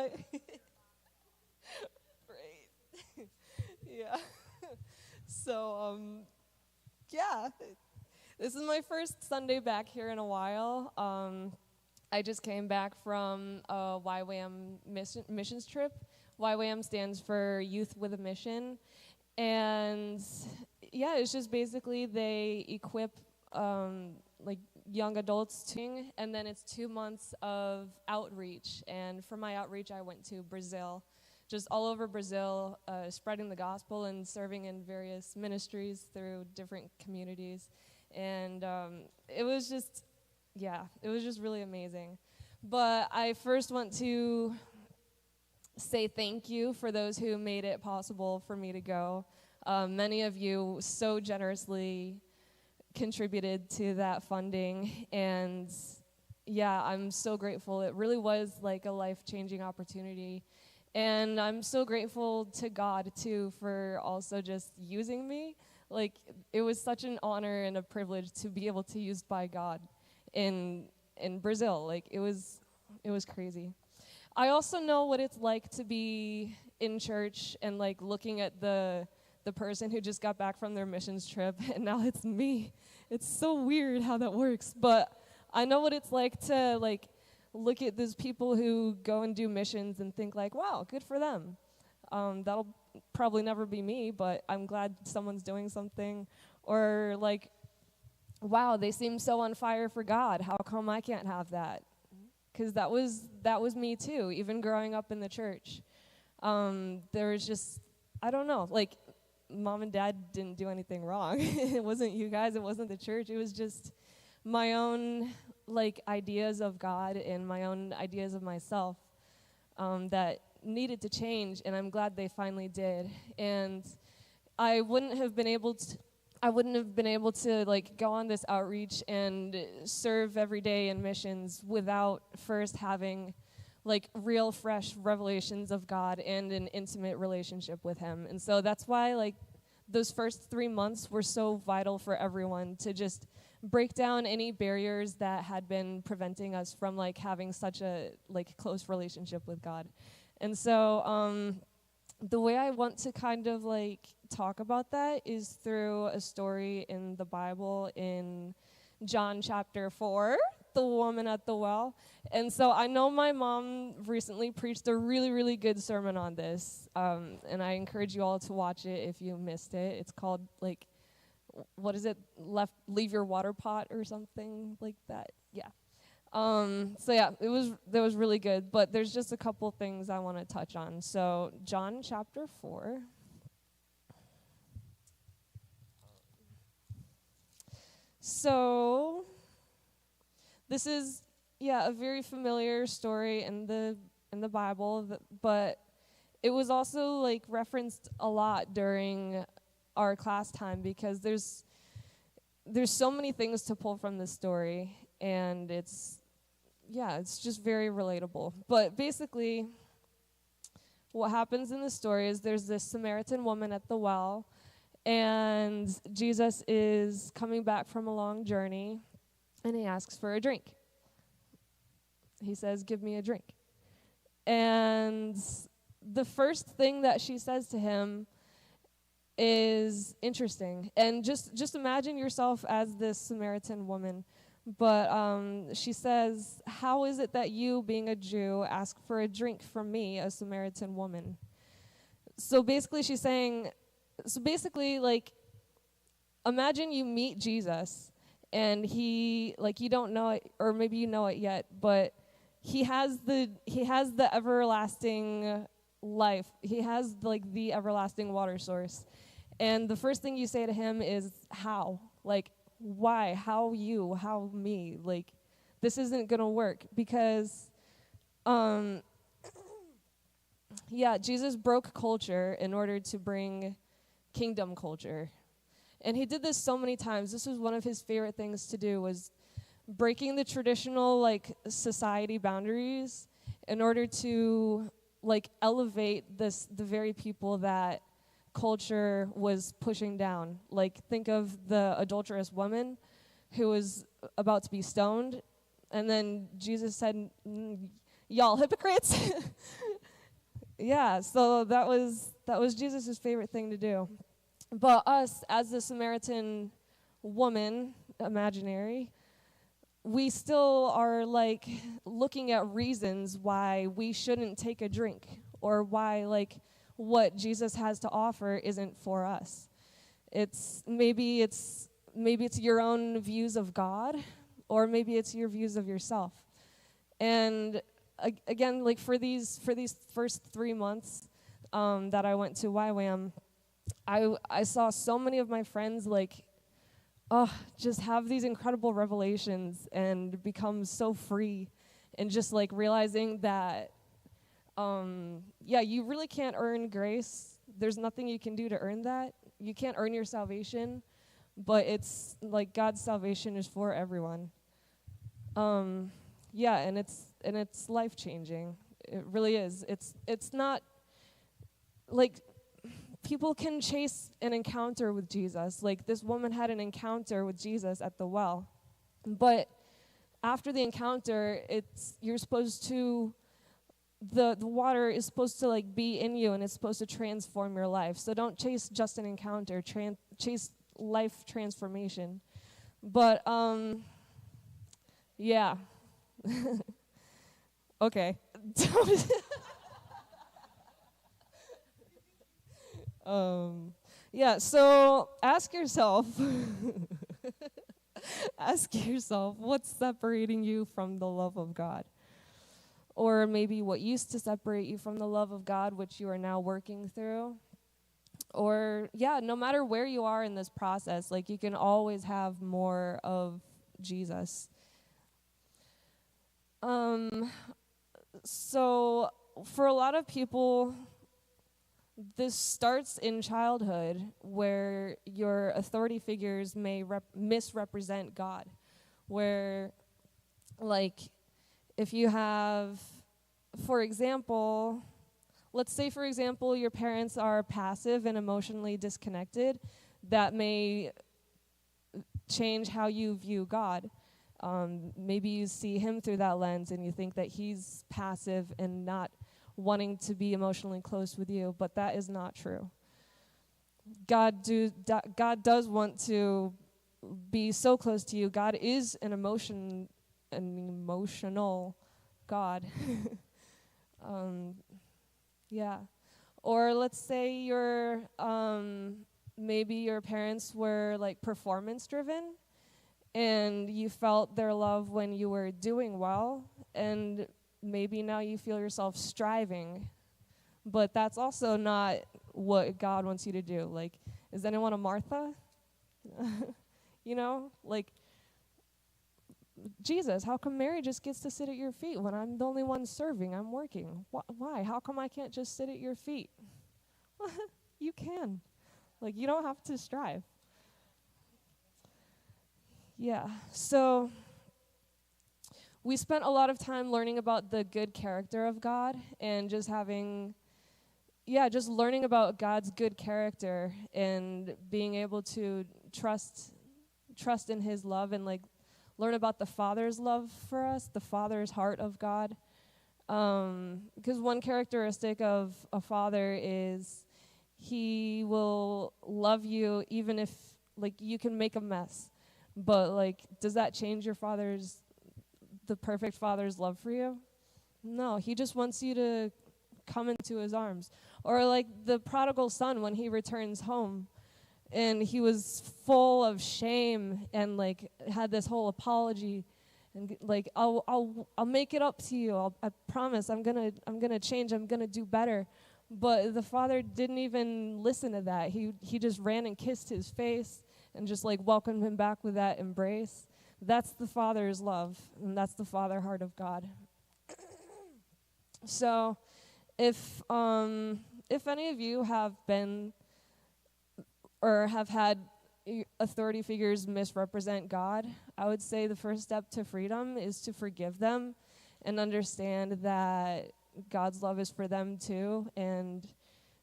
Right. Yeah. So, yeah, this is my first Sunday back here in a while. I just came back from a YWAM missions trip. YWAM stands for Youth with a Mission. And yeah, it's just basically they equip like young adults to, and then it's 2 months of outreach. And for my outreach, I went to Brazil, just all over Brazil, spreading the gospel and serving in various ministries through different communities. And it was just, yeah, it was just really amazing. But I first want to say thank you for those who made it possible for me to go. Many of you so generously contributed to that funding, and yeah, I'm so grateful. It really was like a life-changing opportunity, and I'm so grateful to God too for also just using me. Like, it was such an honor and a privilege to be able to be used by God in Brazil. Like, it was crazy. I also know what it's like to be in church and like looking at the person who just got back from their missions trip, and now it's me. It's so weird how that works, but I know what it's like to like look at those people who go and do missions and think like, wow, good for them. That'll probably never be me, but I'm glad someone's doing something. Or like, wow, they seem so on fire for God. How come I can't have that? Because that was me too, even growing up in the church. There was just, I don't know, like, Mom and Dad didn't do anything wrong. It wasn't you guys, it wasn't the church, it was just my own, like, ideas of God and my own ideas of myself that needed to change, and I'm glad they finally did. And I wouldn't have been able to like go on this outreach and serve every day in missions without first having like real fresh revelations of God and an intimate relationship with him. And so that's why like those first 3 months were so vital for everyone, to just break down any barriers that had been preventing us from like having such a like close relationship with God. And so the way I want to kind of like talk about that is through a story in the Bible in John chapter 4, the woman at the well. And so I know my mom recently preached a really, really good sermon on this, and I encourage you all to watch it if you missed it. It's called, like, what is it, Leave Your Water Pot or something like that. Yeah. So yeah, that was really good, but there's just a couple things I want to touch on. So John chapter 4. So this is, yeah, a very familiar story in the Bible, but it was also like referenced a lot during our class time, because there's so many things to pull from this story, and it's just very relatable. But basically, what happens in the story is there's this Samaritan woman at the well, and Jesus is coming back from a long journey, and he asks for a drink. He says, "Give me a drink." And the first thing that she says to him is interesting. And just imagine yourself as this Samaritan woman. But she says, "How is it that you, being a Jew, ask for a drink from me, a Samaritan woman?" So basically she's saying, like, imagine you meet Jesus, and he, like, you don't know it, or maybe you know it yet, but he has the everlasting life. He has, like, the everlasting water source. And the first thing you say to him is, how? Like, why? How you? How me? Like, this isn't going to work, because, Jesus broke culture in order to bring kingdom culture. And he did this so many times. This was one of his favorite things to do, was breaking the traditional, like, society boundaries in order to, like, elevate the very people that culture was pushing down. Like, think of the adulterous woman who was about to be stoned, and then Jesus said, "Y'all hypocrites." Yeah, so that was Jesus' favorite thing to do. But us, as the Samaritan woman, imaginary, we still are like looking at reasons why we shouldn't take a drink, or why like what Jesus has to offer isn't for us. Maybe it's your own views of God, or maybe it's your views of yourself. And again, like for these first 3 months that I went to YWAM, I saw so many of my friends like, just have these incredible revelations and become so free, and just like realizing that, you really can't earn grace. There's nothing you can do to earn that. You can't earn your salvation, but it's like God's salvation is for everyone. And it's life changing. It really is. It's not like people can chase an encounter with Jesus. Like this woman had an encounter with Jesus at the well. But after the encounter, you're supposed to, the water is supposed to like be in you, and it's supposed to transform your life. So don't chase just an encounter, chase life transformation. But yeah. Okay. So ask yourself, what's separating you from the love of God? Or maybe what used to separate you from the love of God, which you are now working through. Or, no matter where you are in this process, like you can always have more of Jesus. So for a lot of people, this starts in childhood, where your authority figures may misrepresent God. Where, like, if you have, for example, let's say, for example, your parents are passive and emotionally disconnected, that may change how you view God. Maybe you see him through that lens, and you think that he's passive and not wanting to be emotionally close with you, but that is not true. God does want to be so close to you. God is an emotional God. Or let's say maybe your parents were like performance driven, and you felt their love when you were doing well, and maybe now you feel yourself striving, but that's also not what God wants you to do. Like, is anyone a Martha? Like, Jesus, how come Mary just gets to sit at your feet when I'm the only one serving? I'm working. Why? How come I can't just sit at your feet? You can. Like, you don't have to strive. Yeah, so we spent a lot of time learning about the good character of God, and just learning about God's good character, and being able to trust in his love, and like learn about the Father's love for us, the Father's heart of God. Because one characteristic of a father is he will love you even if like you can make a mess. But like, does that change the perfect father's love for you? No, he just wants you to come into his arms. Or like the prodigal son, when he returns home, and he was full of shame, and like had this whole apology, and like, I'll make it up to you. I promise. I'm gonna change. I'm gonna do better. But the father didn't even listen to that. He just ran and kissed his face, and just like welcomed him back with that embrace. That's the Father's love, and that's the Father heart of God. So, if any of you have been or have had authority figures misrepresent God, I would say the first step to freedom is to forgive them and understand that God's love is for them too, and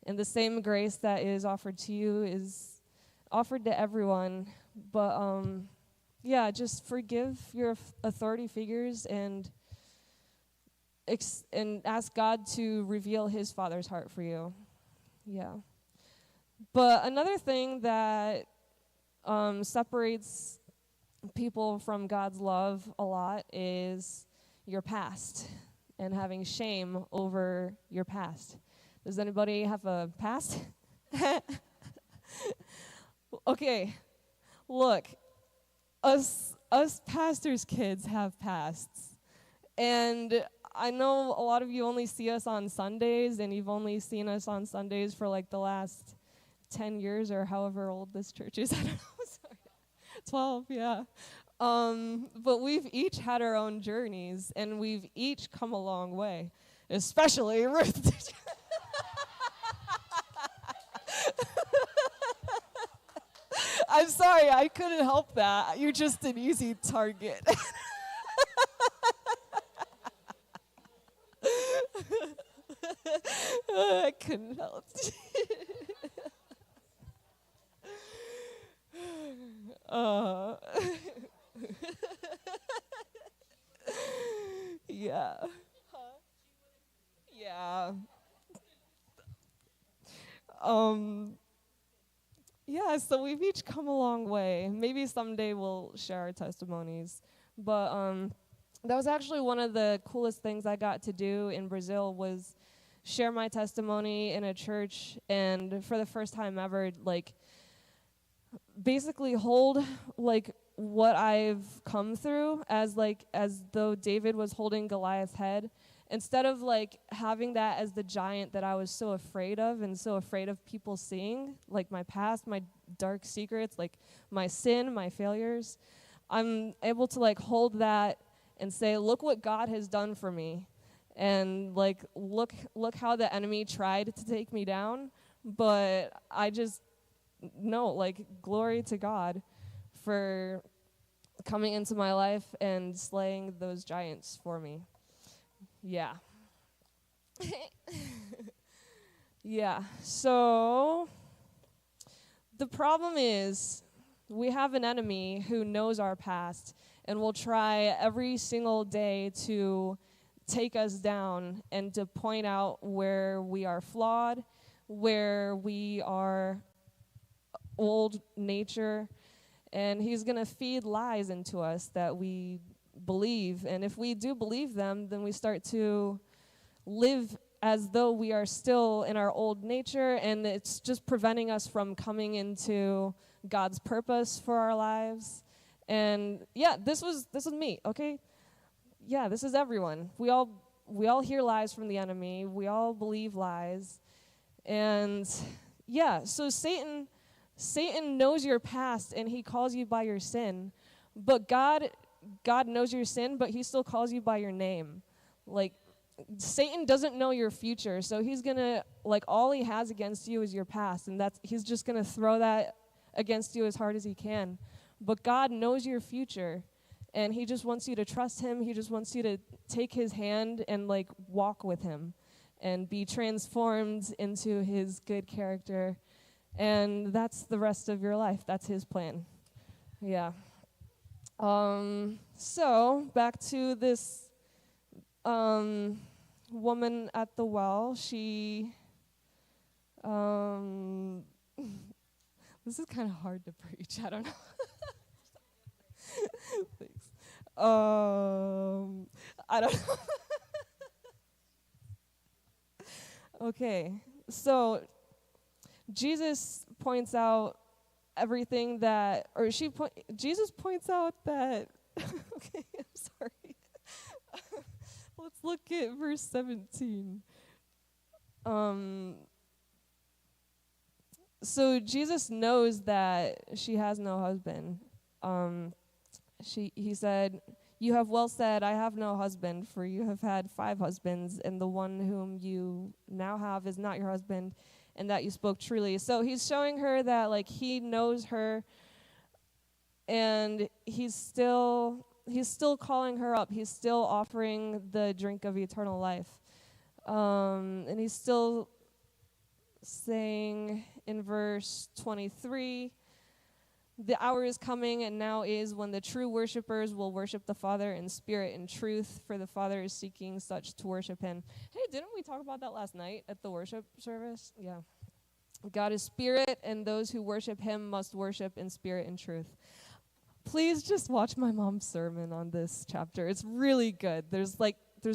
the same grace that is offered to you is offered to everyone. But just forgive your authority figures, and and ask God to reveal his Father's heart for you. Yeah. But another thing that separates people from God's love a lot is your past and having shame over your past. Does anybody have a past? Okay, look, us pastors' kids have pasts. And I know a lot of you only see us on Sundays, and you've only seen us on Sundays for like the last 10 years or however old this church is. I don't know, sorry. 12, yeah. But we've each had our own journeys, and we've each come a long way, especially Ruth. I'm sorry, I couldn't help that. You're just an easy target. I couldn't help. Yeah. Yeah. Yeah, so we've each come a long way. Maybe someday we'll share our testimonies. But that was actually one of the coolest things I got to do in Brazil was share my testimony in a church, and for the first time ever, like, basically hold, like, what I've come through as though David was holding Goliath's head. Instead of, like, having that as the giant that I was so afraid of and so afraid of people seeing, like my past, my dark secrets, like my sin, my failures, I'm able to, like, hold that and say, look what God has done for me. And, like, look how the enemy tried to take me down. But I just know, like, glory to God for coming into my life and slaying those giants for me. Yeah. Yeah. So the problem is we have an enemy who knows our past and will try every single day to take us down and to point out where we are flawed, where we are old nature, and he's going to feed lies into us that we believe. And if we do believe them, then we start to live as though we are still in our old nature, and it's just preventing us from coming into God's purpose for our lives. And yeah, this was me, okay? Yeah, this is everyone. We all hear lies from the enemy. We all believe lies. And yeah, so Satan knows your past, and he calls you by your sin. But God knows your sin, but he still calls you by your name. Like, Satan doesn't know your future, so he's going to, like, all he has against you is your past, and he's just going to throw that against you as hard as he can. But God knows your future, and he just wants you to trust him. He just wants you to take his hand and, like, walk with him and be transformed into his good character. And that's the rest of your life. That's his plan. Yeah. So back to this woman at the well. She, this is kind of hard to preach. I don't know. Thanks. I don't know. Okay, so Jesus points out everything that, or Jesus points out that, okay, I'm sorry. Let's look at verse 17. So Jesus knows that she has no husband. He said, "You have well said, I have no husband, for you have had 5 husbands, and the one whom you now have is not your husband, and that you spoke truly." So he's showing her that, like, he knows her, and he's still calling her up. He's still offering the drink of eternal life. And he's still saying in verse 23, The hour is coming and now is when the true worshipers will worship the Father in spirit and truth, for the Father is seeking such to worship him. Hey, didn't we talk about that last night at the worship service? Yeah. God is spirit, and those who worship him must worship in spirit and truth. Please just watch my mom's sermon on this chapter. It's really good. There's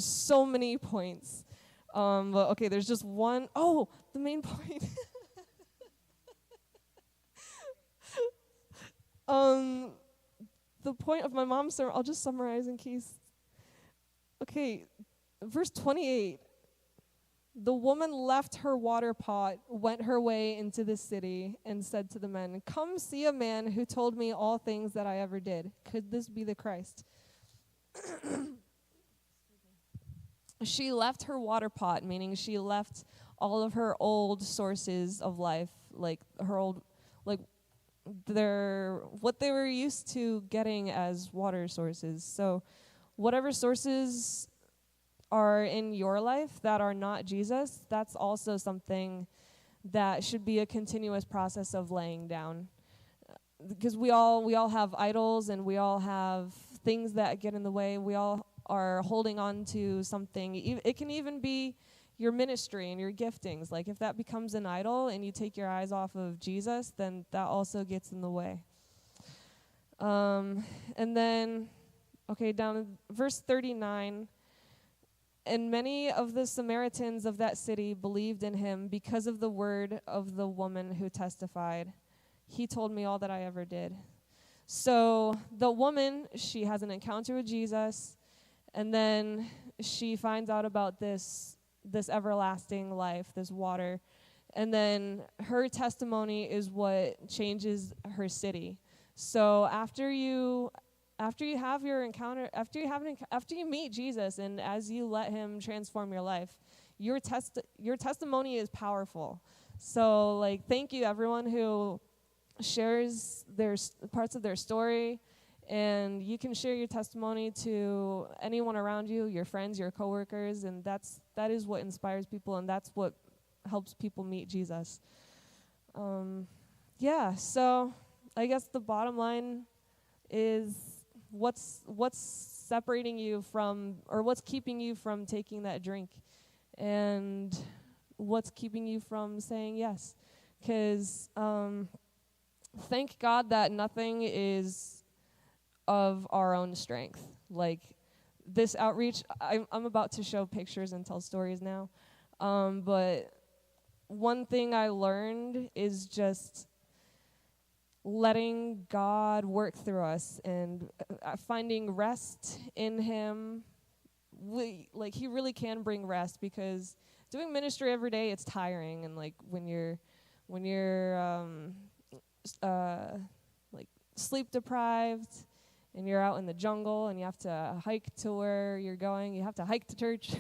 so many points. But okay, there's just one. Oh, the main point. The point of my mom's sermon, I'll just summarize in case. Okay, verse 28. The woman left her water pot, went her way into the city, and said to the men, "Come see a man who told me all things that I ever did. Could this be the Christ?" She left her water pot, meaning she left all of her old sources of life, like her old, like what they were used to getting as water sources. So whatever sources are in your life that are not Jesus, that's also something that should be a continuous process of laying down. Because we all have idols, and we all have things that get in the way. We all are holding on to something. It can even be your ministry and your giftings. Like if that becomes an idol and you take your eyes off of Jesus, then that also gets in the way. And then, okay, down in verse 39, and many of the Samaritans of that city believed in him because of the word of the woman who testified, "He told me all that I ever did." So the woman, she has an encounter with Jesus, and then she finds out about this everlasting life, this water. And then her testimony is what changes her city. So after you have your encounter, after you meet Jesus, and as you let him transform your life, your testimony is powerful. So thank you everyone who shares their parts of their story, and you can share your testimony to anyone around you, your friends, your coworkers, and that is what inspires people, and that's what helps people meet Jesus. So I guess the bottom line is what's separating you from, or what's keeping you from taking that drink, and what's keeping you from saying yes. Because thank God that nothing is of our own strength. Like this outreach, I'm about to show pictures and tell stories now, but one thing I learned is just letting God work through us and finding rest in him. He really can bring rest, because doing ministry every day, it's tiring, and when you're sleep deprived, and you're out in the jungle, and you have to hike to where you're going. You have to hike to church.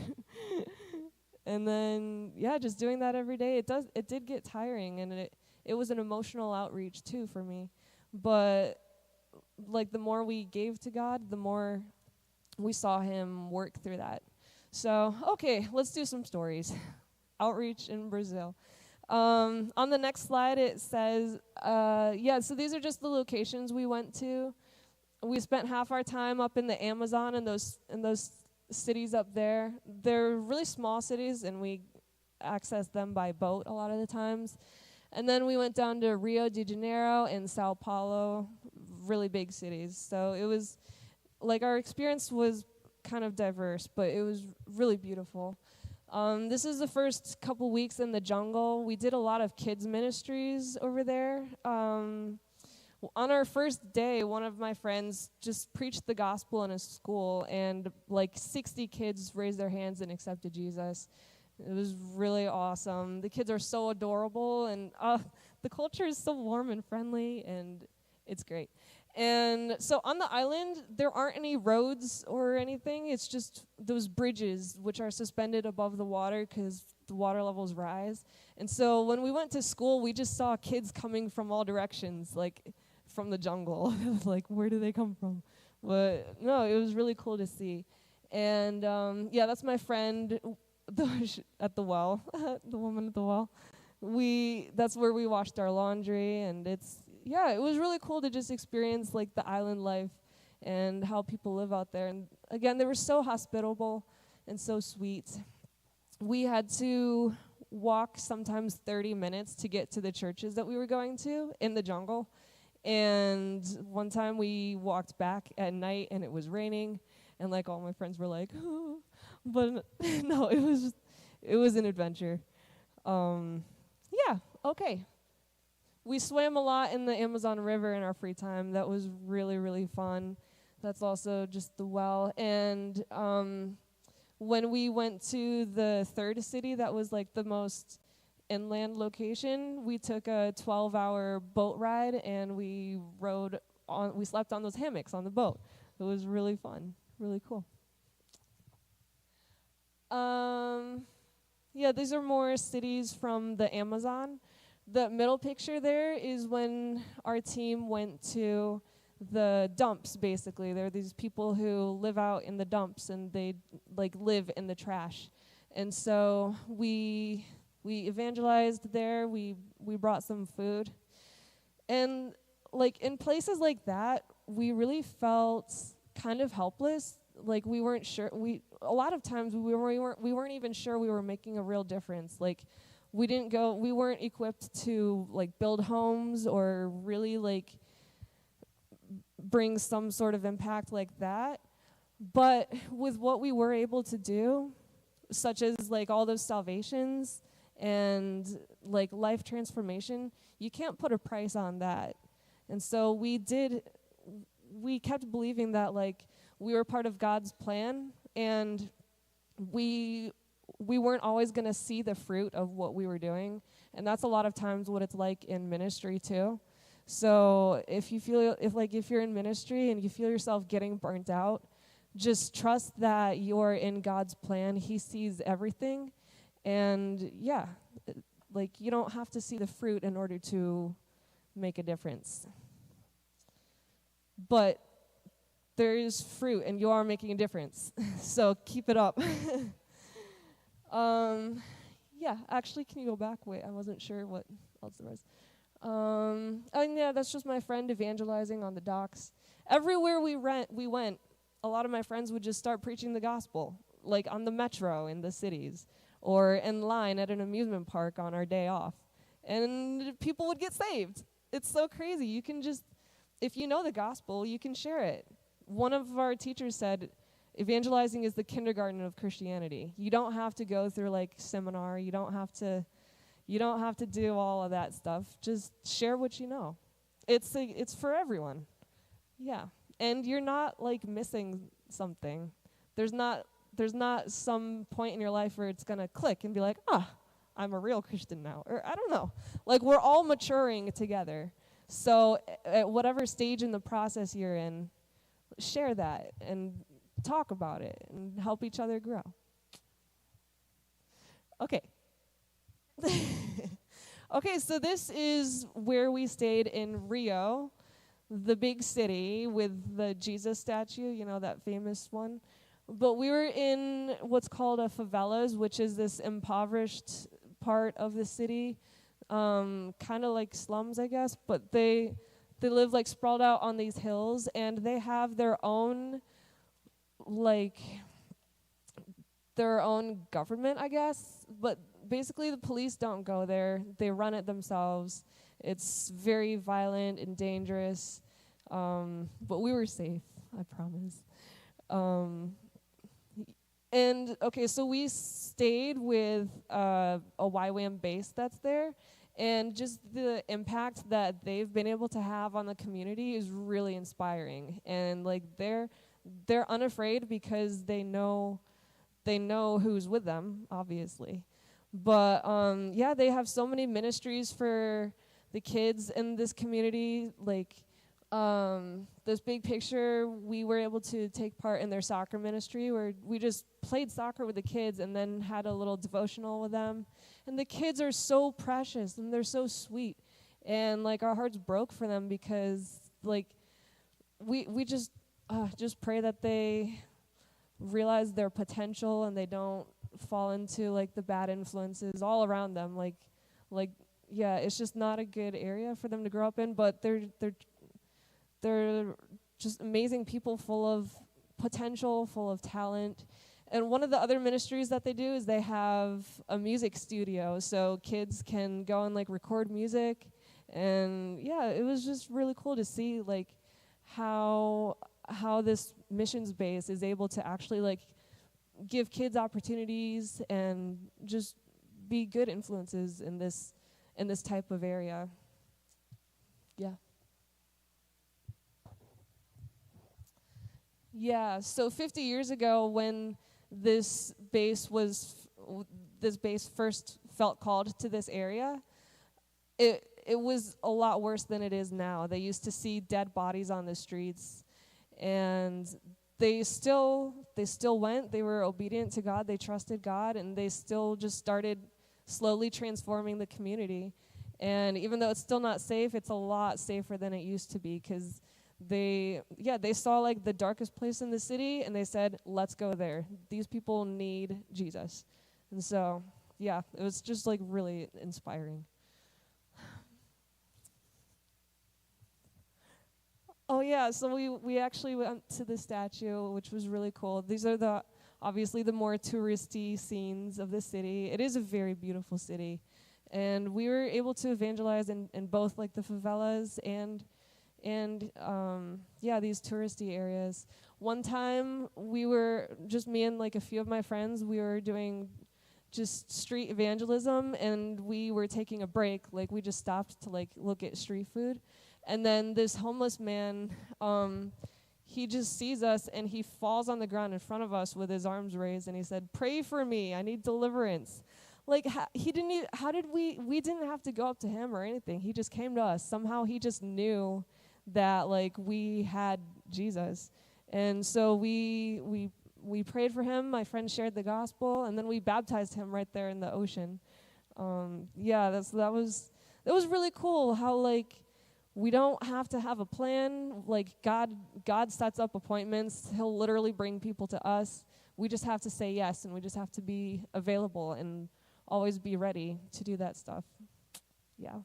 And then, just doing that every day, it did get tiring, and it was an emotional outreach, too, for me. But, the more we gave to God, the more we saw him work through that. So, okay, let's do some stories. Outreach in Brazil. On the next slide, it says, so these are just the locations we went to. We spent half our time up in the Amazon and those cities up there. They're really small cities, and we access them by boat a lot of the times. And then we went down to Rio de Janeiro and Sao Paulo, really big cities. So it was our experience was kind of diverse, but it was really beautiful. This is the first couple weeks in the jungle. We did a lot of kids ministries over there. On our first day, one of my friends just preached the gospel in a school, and 60 kids raised their hands and accepted Jesus. It was really awesome. The kids are so adorable, and the culture is so warm and friendly, and it's great. And so on the island, there aren't any roads or anything. It's just those bridges, which are suspended above the water because the water levels rise. And so when we went to school, we just saw kids coming from all directions, from the jungle. Where do they come from? But no, it was really cool to see. And that's my friend at the well, the woman at the well. That's where we washed our laundry, and yeah, it was really cool to just experience like the island life and how people live out there. And again, they were so hospitable and so sweet. We had to walk sometimes 30 minutes to get to the churches that we were going to in the jungle. And one time we walked back at night and it was raining, and like all my friends were like, oh. But no, it was an adventure. Yeah, okay. We swam a lot in the Amazon River in our free time. That was really, really fun. That's also just the well. And when we went to the third city, that was like the most inland location, we took a 12-hour boat ride and we slept on those hammocks on the boat. It was really fun, really cool. Yeah, these are more cities from the Amazon. The middle picture there is when our team went to the dumps, basically. There are these people who live out in the dumps and they like live in the trash. And so we evangelized there, we brought some food. And like in places like that, we really felt kind of helpless. Like we weren't sure, a lot of times we weren't even sure we were making a real difference. Like we weren't equipped to like build homes or really like bring some sort of impact like that. But with what we were able to do, such as like all those salvations and like life transformation, you can't put a price on that. And so we kept believing that like we were part of God's plan, and we weren't always going to see the fruit of what we were doing. And that's a lot of times what it's like in ministry too. So if you're in ministry and you feel yourself getting burnt out, just trust that you're in God's plan. He sees everything. And yeah, like you don't have to see the fruit in order to make a difference. But there is fruit and you are making a difference. So keep it up. Yeah, actually, can you go back? Wait, I wasn't sure what else there was. And yeah, that's just my friend evangelizing on the docks. Everywhere we went, a lot of my friends would just start preaching the gospel, like on the metro in the cities, or in line at an amusement park on our day off. And people would get saved. It's so crazy. You can just, if you know the gospel, you can share it. One of our teachers said, evangelizing is the kindergarten of Christianity. You don't have to go through like seminar. You don't have to do all of that stuff. Just share what you know. It's for everyone. Yeah. And you're not like missing something. There's not some point in your life where it's going to click and be like, I'm a real Christian now. Or I don't know. Like we're all maturing together. So at whatever stage in the process you're in, share that and talk about it and help each other grow. Okay. Okay, so this is where we stayed in Rio, the big city with the Jesus statue, you know, that famous one. But we were in what's called a favelas, which is this impoverished part of the city, kind of like slums, I guess. But they live like sprawled out on these hills, and they have their own government, I guess. But basically, the police don't go there; they run it themselves. It's very violent and dangerous, but we were safe, I promise. And okay, so we stayed with a YWAM base that's there, and just the impact that they've been able to have on the community is really inspiring. And like they're unafraid because they know who's with them, obviously. But yeah, they have so many ministries for the kids in this community. Like this big picture, we were able to take part in their soccer ministry where we just played soccer with the kids and then had a little devotional with them. And the kids are so precious and they're so sweet. And like our hearts broke for them because like we just pray that they realize their potential and they don't fall into like the bad influences all around them. Like yeah, it's just not a good area for them to grow up in. But they're just amazing people, full of potential, full of talent. And one of the other ministries that they do is they have a music studio, so kids can go and like record music. And yeah, it was just really cool to see like how this missions base is able to actually like give kids opportunities and just be good influences in this type of area. Yeah. Yeah, so 50 years ago when this base first felt called to this area, it was a lot worse than it is now. They used to see dead bodies on the streets, and they still went. They were obedient to God. They trusted God, and they still just started slowly transforming the community. And even though it's still not safe, it's a lot safer than it used to be, because they saw like the darkest place in the city, and they said, let's go there. These people need Jesus. And so, yeah, it was just like really inspiring. Oh yeah, so we actually went to the statue, which was really cool. These are obviously the more touristy scenes of the city. It is a very beautiful city. And we were able to evangelize in both like the favelas and these touristy areas. One time we were, just me and like a few of my friends, we were doing just street evangelism, and we were taking a break. Like we just stopped to like look at street food. And then this homeless man, he just sees us, and he falls on the ground in front of us with his arms raised, and he said, "Pray for me, I need deliverance." Like, we didn't have to go up to him or anything. He just came to us. Somehow he just knew that, like, we had Jesus. And so we prayed for him. My friend shared the gospel, and then we baptized him right there in the ocean. That was really cool how, like, we don't have to have a plan. Like, God sets up appointments. He'll literally bring people to us. We just have to say yes, and we just have to be available and always be ready to do that stuff. Yeah.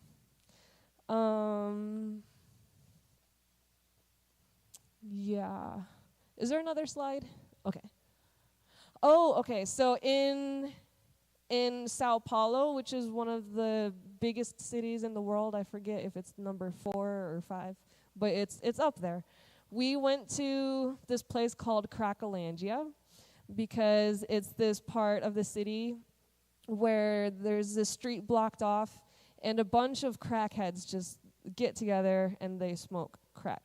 Yeah. Is there another slide? Okay. Oh, okay. So in Sao Paulo, which is one of the biggest cities in the world, I forget if it's number 4 or 5, but it's up there. We went to this place called Cracolândia because it's this part of the city where there's this street blocked off, and a bunch of crackheads just get together and they smoke crack.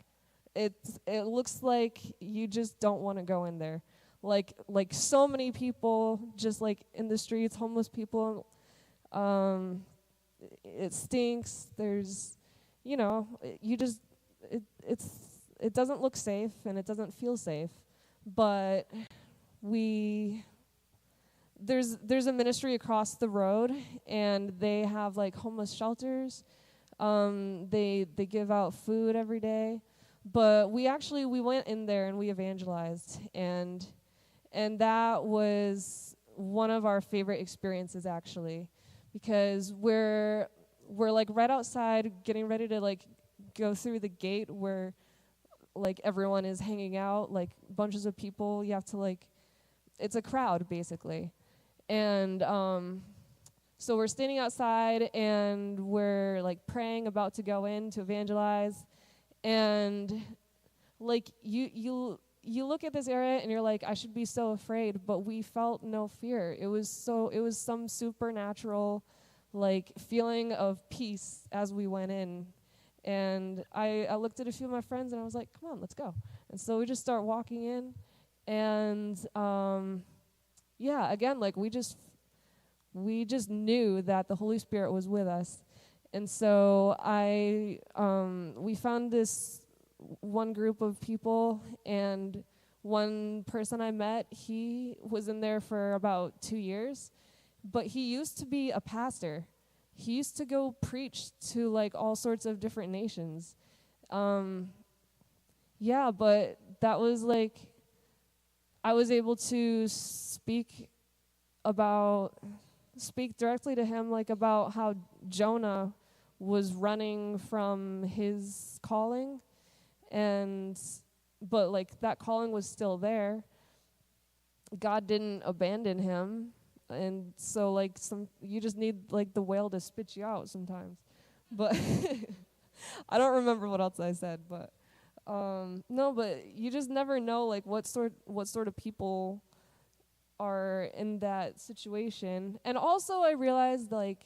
It looks like you just don't want to go in there. Like so many people just like in the streets, homeless people. It stinks. There's, it doesn't look safe and it doesn't feel safe. But there's a ministry across the road, and they have like homeless shelters. They give out food every day. But we went in there and we evangelized, and that was one of our favorite experiences, actually, because we're like right outside getting ready to like go through the gate where like everyone is hanging out, like bunches of people. You have to like, it's a crowd basically. And so we're standing outside and we're like praying, about to go in to evangelize. And like you look at this area and you're like, I should be so afraid, but we felt no fear. It was some supernatural like feeling of peace as we went in. And I looked at a few of my friends and I was like, come on, let's go. And so we just start walking in, and again, like we just knew that the Holy Spirit was with us. And so we found this one group of people, and one person I met, he was in there for about 2 years, but he used to be a pastor. He used to go preach to like all sorts of different nations. But that was like, I was able to speak about speak directly to him, like about how Jonah was running from his calling, but like that calling was still there. God didn't abandon him, and so like you just need like the whale to spit you out sometimes. But I don't remember what else I said, but no, but you just never know like what sort of people are in that situation. And also I realized like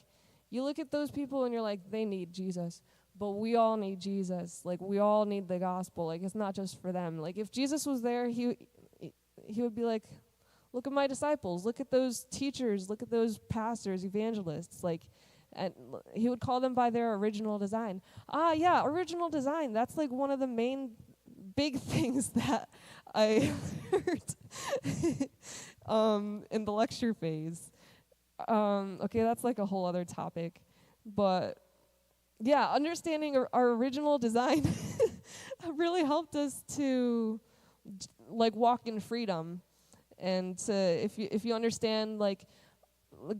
you look at those people and you're like, they need Jesus. But we all need Jesus. Like we all need the gospel. Like it's not just for them. Like if Jesus was there, he would be like, look at my disciples, look at those teachers, look at those pastors, evangelists, like, and he would call them by their original design. Yeah, original design. That's like one of the main big things that I heard in the lecture phase. Okay, that's like a whole other topic. But yeah, understanding our original design really helped us to like walk in freedom. And if you understand like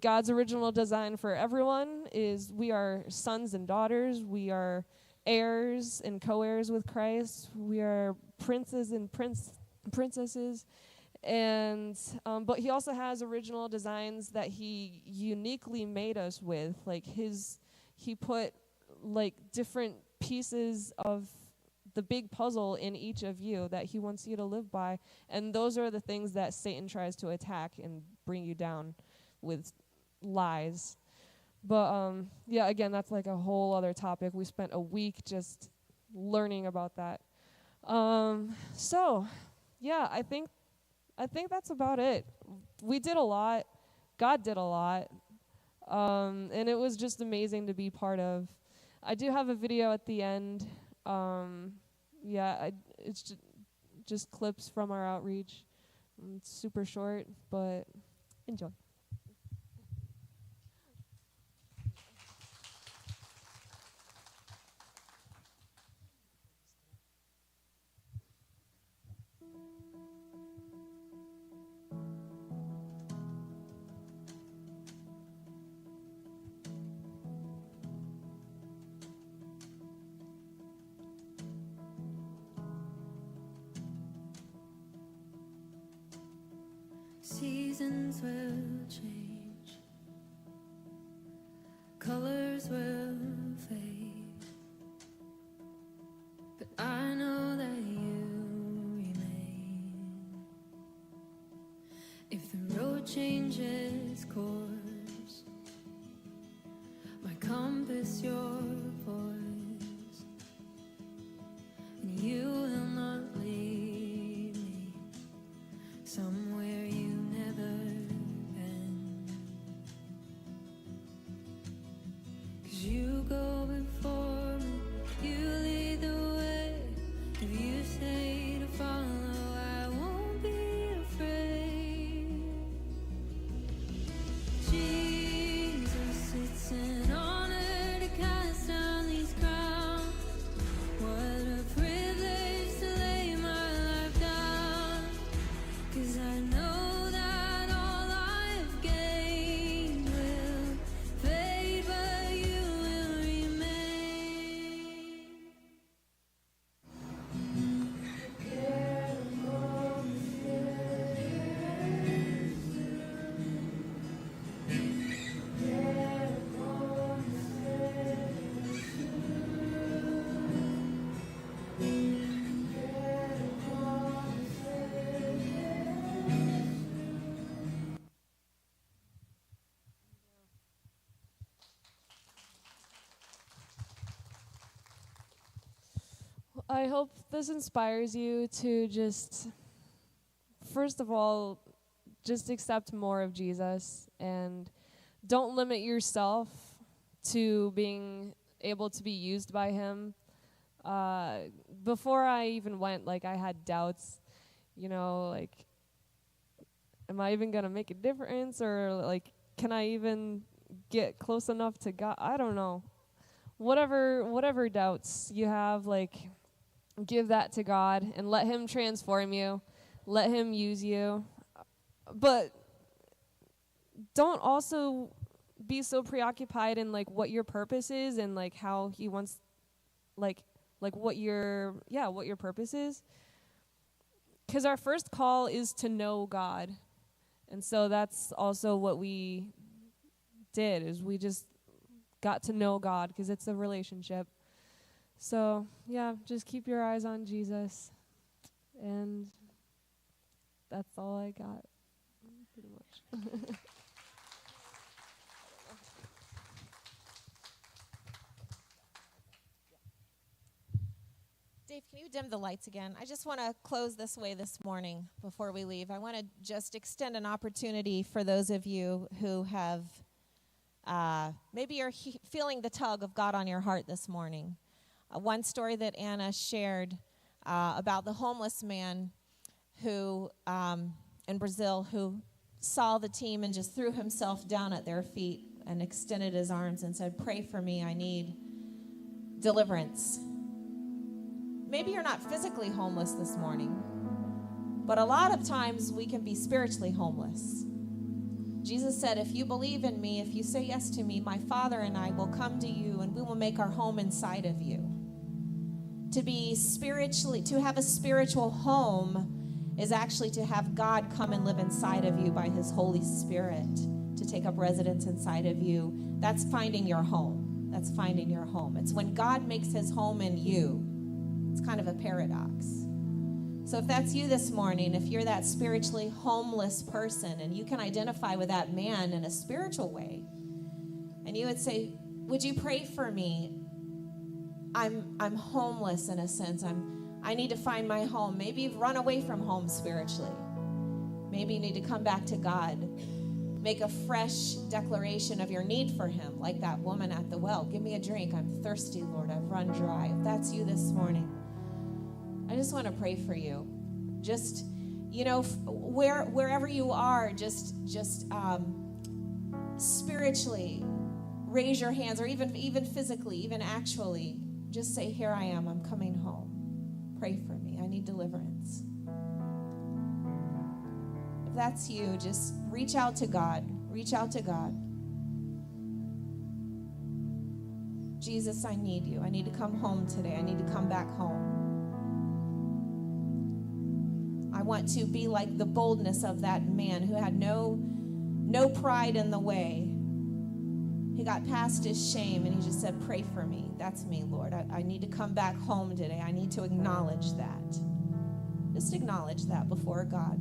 God's original design for everyone is we are sons and daughters, we are heirs and co-heirs with Christ, we are princes and princesses, and but he also has original designs that he uniquely made us with. Like he put like different pieces of the big puzzle in each of you that he wants you to live by, and those are the things that Satan tries to attack and bring you down with lies. But yeah, again, that's like a whole other topic. We spent a week just learning about that. So yeah, I think that's about it. We did a lot. God did a lot. And it was just amazing to be part of. I do have a video at the end. It's just clips from our outreach. It's super short, but enjoy. Seasons will change, colors will fade, but I know that you remain. If the road changes course, my compass your voice, and you will not leave me somewhere you never been, 'cause you go before me, you lead the way. If you say to follow, I won't be afraid. Jesus, it's an honor to cast down these crowns. What a privilege to lay my life down, 'cause I know that all I've gained will fade, but you will remain. I hope this inspires you to just, first of all, just accept more of Jesus and don't limit yourself to being able to be used by him. Before I even went, like, I had doubts, like, am I even going to make a difference? Or, like, can I even get close enough to God? I don't know. Whatever doubts you have, like, give that to God and let him transform you. Let him use you. But don't also be so preoccupied in like what your purpose is and like how he wants like what your purpose is. Because our first call is to know God. And so that's also what we did, is we just got to know God because it's a relationship. So, yeah, just keep your eyes on Jesus. And that's all I got, pretty much. Dave, can you dim the lights again? I just want to close this way this morning before we leave. I want to just extend an opportunity for those of you who have, maybe you're feeling the tug of God on your heart this morning. One story that Anna shared about the homeless man who, in Brazil, who saw the team and just threw himself down at their feet and extended his arms and said, "Pray for me, I need deliverance." Maybe you're not physically homeless this morning, but a lot of times we can be spiritually homeless. Jesus said, if you believe in me, if you say yes to me, my Father and I will come to you and we will make our home inside of you. To have a spiritual home is actually to have God come and live inside of you by his Holy Spirit, to take up residence inside of you. That's finding your home. That's finding your home. It's when God makes his home in you. It's kind of a paradox. So if that's you this morning, if you're that spiritually homeless person and you can identify with that man in a spiritual way, and you would say, would you pray for me? I'm homeless in a sense. I need to find my home. Maybe you've run away from home spiritually. Maybe you need to come back to God. Make a fresh declaration of your need for him, like that woman at the well. Give me a drink. I'm thirsty, Lord. I've run dry. If that's you this morning, I just want to pray for you. Just, wherever you are, just spiritually raise your hands, or even physically, even actually, just say, here I am. I'm coming home. Pray for me. I need deliverance. If that's you, just reach out to God. Reach out to God. Jesus, I need you. I need to come home today. I need to come back home. I want to be like the boldness of that man who had no pride in the way. He got past his shame and he just said, pray for me. That's me, Lord. I need to come back home today. I need to acknowledge that. Just acknowledge that before God.